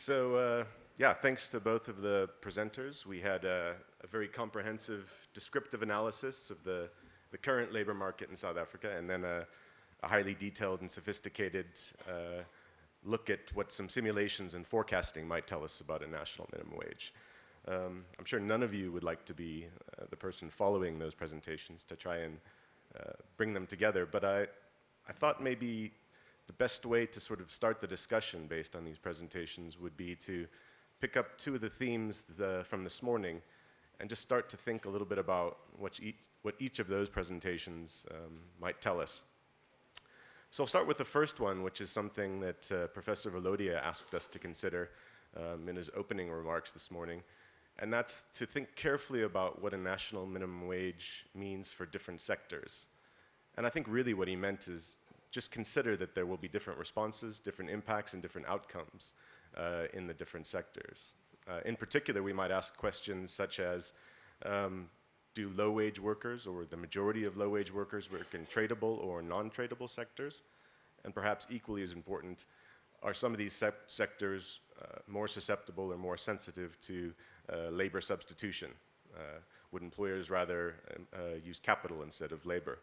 Yeah, thanks to both of the presenters. We had a very comprehensive descriptive analysis of the current labor market in South Africa, and then a highly detailed and sophisticated look at what some simulations and forecasting might tell us about a national minimum wage. I'm sure none of you would like to be the person following those presentations to try and bring them together, but I thought maybe the best way to sort of start the discussion based on these presentations would be to pick up two of the themes from this morning and just start to think a little bit about what each of those presentations might tell us. So I'll start with the first one, which is something that Professor Valodia asked us to consider in his opening remarks this morning, and that's to think carefully about what a national minimum wage means for different sectors. And I think really what he meant is just consider that there will be different responses, different impacts, and different outcomes in the different sectors. In particular, we might ask questions such as, do low-wage workers or the majority of low-wage workers work in tradable or non-tradable sectors? And perhaps equally as important, are some of these sectors more susceptible or more sensitive to labor substitution? Would employers rather use capital instead of labor?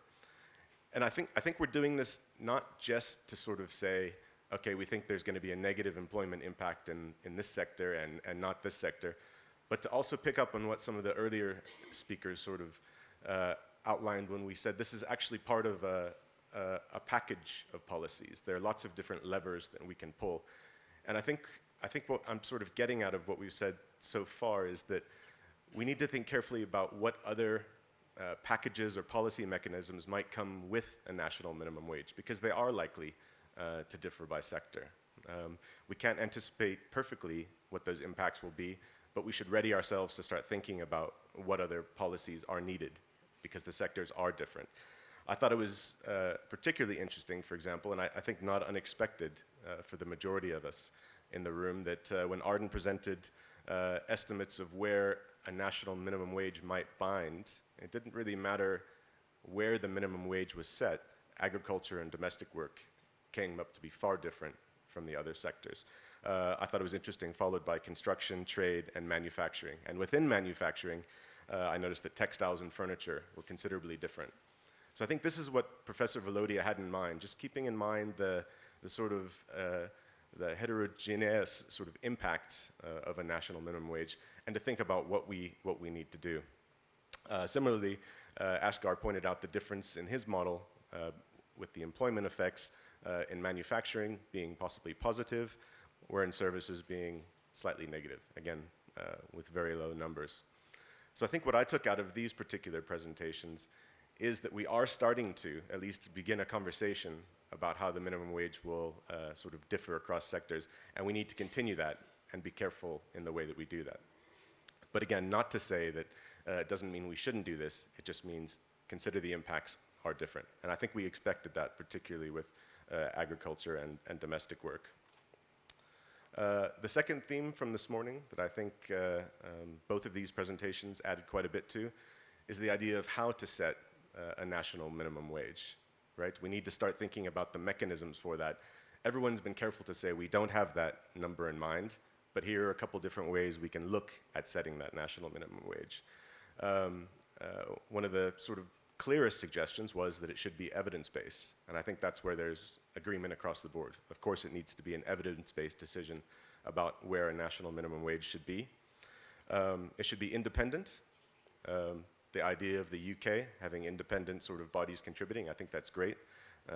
And I think we're doing this not just to sort of say, okay, we think there's going to be a negative employment impact in this sector and not this sector, but to also pick up on what some of the earlier speakers sort of outlined when we said this is actually part of a package of policies. There are lots of different levers that we can pull. And I think what I'm sort of getting out of what we've said so far is that we need to think carefully about what other packages or policy mechanisms might come with a national minimum wage, because they are likely to differ by sector. We can't anticipate perfectly what those impacts will be, but we should ready ourselves to start thinking about what other policies are needed, because the sectors are different. I thought it was particularly interesting, for example, and I think not unexpected for the majority of us in the room, that when Arden presented estimates of where a national minimum wage might bind, it didn't really matter where the minimum wage was set. Agriculture and domestic work came up to be far different from the other sectors. I thought it was interesting, followed by construction, trade, and manufacturing. And within manufacturing, I noticed that textiles and furniture were considerably different. So I think this is what Professor Valodia had in mind, just keeping in mind the sort of the heterogeneous sort of impact of a national minimum wage, and to think about what we need to do. Similarly, Ashgar pointed out the difference in his model with the employment effects in manufacturing being possibly positive, where in services being slightly negative, again, with very low numbers. So I think what I took out of these particular presentations is that we are starting to at least begin a conversation about how the minimum wage will sort of differ across sectors, and we need to continue that and be careful in the way that we do that. But again, not to say that it doesn't mean we shouldn't do this, it just means consider the impacts are different. And I think we expected that, particularly with agriculture and domestic work. The second theme from this morning that I think both of these presentations added quite a bit to is the idea of how to set a national minimum wage, right? We need to start thinking about the mechanisms for that. Everyone's been careful to say we don't have that number in mind, but here are a couple different ways we can look at setting that national minimum wage. One of the sort of clearest suggestions was that it should be evidence-based, and I think that's where there's agreement across the board. Of course, it needs to be an evidence-based decision about where a national minimum wage should be. It should be independent. The idea of the UK having independent sort of bodies contributing, I think that's great,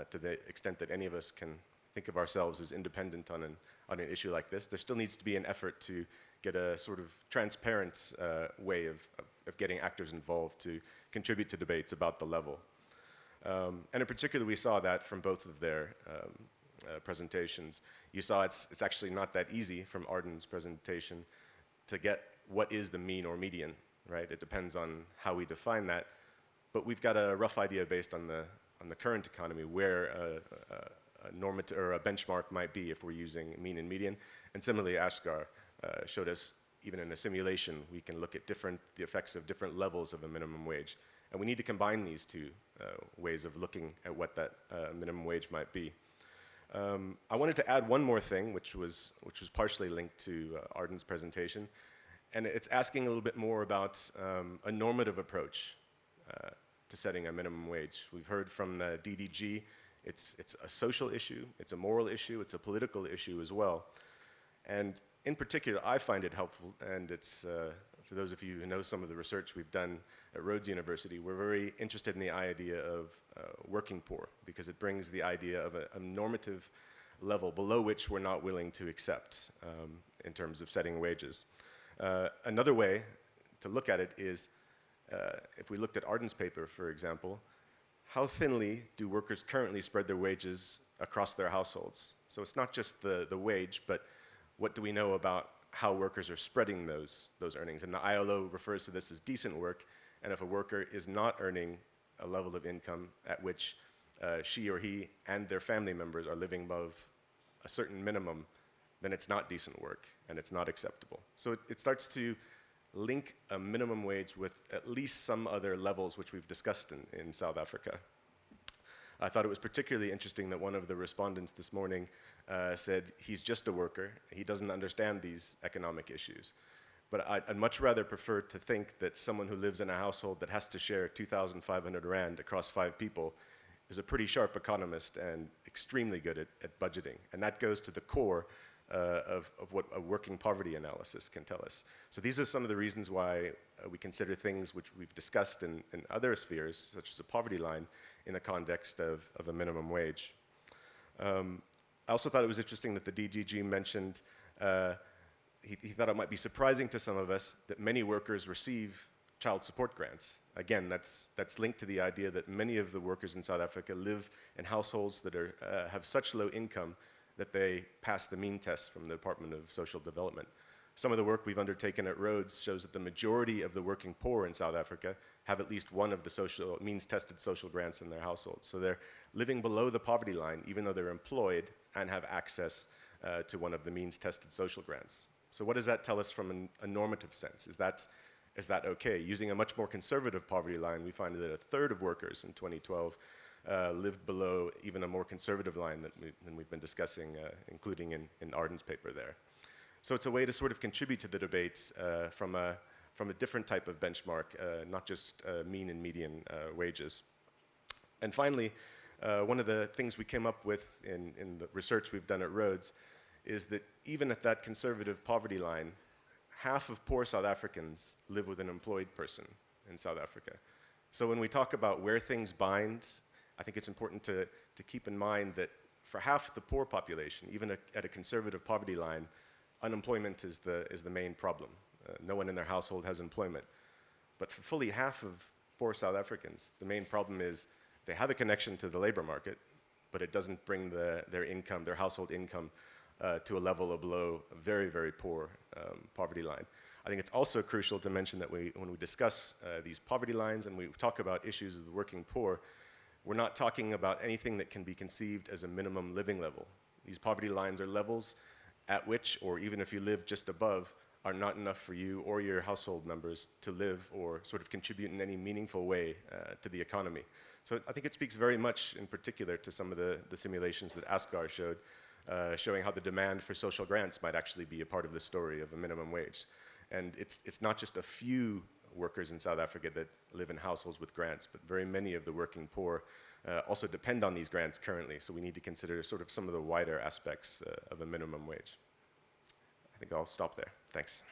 to the extent that any of us can think of ourselves as independent on an issue like this. There still needs to be an effort to get a sort of transparent way of getting actors involved to contribute to debates about the level. And in particular, we saw that from both of their presentations. You saw it's actually not that easy from Arden's presentation to get what is the mean or median, right? It depends on how we define that, but we've got a rough idea based on the current economy where a normative or a benchmark might be if we're using mean and median. And similarly, Ashgar showed us, even in a simulation, we can look at the effects of different levels of a minimum wage. And we need to combine these two ways of looking at what that minimum wage might be. I wanted to add one more thing, which was partially linked to Arden's presentation, and it's asking a little bit more about a normative approach to setting a minimum wage. We've heard from the DDG, it's a social issue, it's a moral issue, it's a political issue as well. And in particular, I find it helpful, and it's, for those of you who know some of the research we've done at Rhodes University, we're very interested in the idea of working poor, because it brings the idea of a normative level below which we're not willing to accept in terms of setting wages. Another way to look at it is, if we looked at Arden's paper, for example, how thinly do workers currently spread their wages across their households? So it's not just the wage, but what do we know about how workers are spreading those earnings? And the ILO refers to this as decent work, and if a worker is not earning a level of income at which she or he and their family members are living above a certain minimum, then it's not decent work and it's not acceptable. So it starts to link a minimum wage with at least some other levels which we've discussed in South Africa. I thought it was particularly interesting that one of the respondents this morning said he's just a worker, he doesn't understand these economic issues. But I'd much rather prefer to think that someone who lives in a household that has to share 2,500 Rand across 5 people is a pretty sharp economist and extremely good at budgeting. And that goes to the core of what a working poverty analysis can tell us. So these are some of the reasons why we consider things which we've discussed in other spheres, such as a poverty line, in the context of a minimum wage. I also thought it was interesting that the DGG mentioned he thought it might be surprising to some of us that many workers receive child support grants. Again, that's linked to the idea that many of the workers in South Africa live in households that have such low income that they pass the mean test from the Department of Social Development. Some of the work we've undertaken at Rhodes shows that the majority of the working poor in South Africa have at least one of the means-tested social grants in their households. So they're living below the poverty line, even though they're employed and have access to one of the means-tested social grants. So what does that tell us from a normative sense? Is that okay? Using a much more conservative poverty line, we find that a third of workers in 2012 lived below even a more conservative line than we've been discussing, including in Arden's paper there. So it's a way to sort of contribute to the debates from a different type of benchmark, not just mean and median wages. And finally, one of the things we came up with in the research we've done at Rhodes is that even at that conservative poverty line, half of poor South Africans live with an employed person in South Africa. So when we talk about where things bind, I think it's important to keep in mind that for half the poor population, even at a conservative poverty line, unemployment is the main problem. No one in their household has employment. But for fully half of poor South Africans, the main problem is they have a connection to the labor market, but it doesn't bring their income, their household income, to a level of below a very, very poor poverty line. I think it's also crucial to mention that when we discuss these poverty lines and we talk about issues of the working poor, we're not talking about anything that can be conceived as a minimum living level. These poverty lines are levels at which, or even if you live just above, are not enough for you or your household members to live or sort of contribute in any meaningful way to the economy. So I think it speaks very much in particular to some of the simulations that Asghar showed, showing how the demand for social grants might actually be a part of the story of a minimum wage. And it's not just a few workers in South Africa that live in households with grants, but very many of the working poor also depend on these grants currently, so we need to consider sort of some of the wider aspects of a minimum wage. I think I'll stop there. Thanks.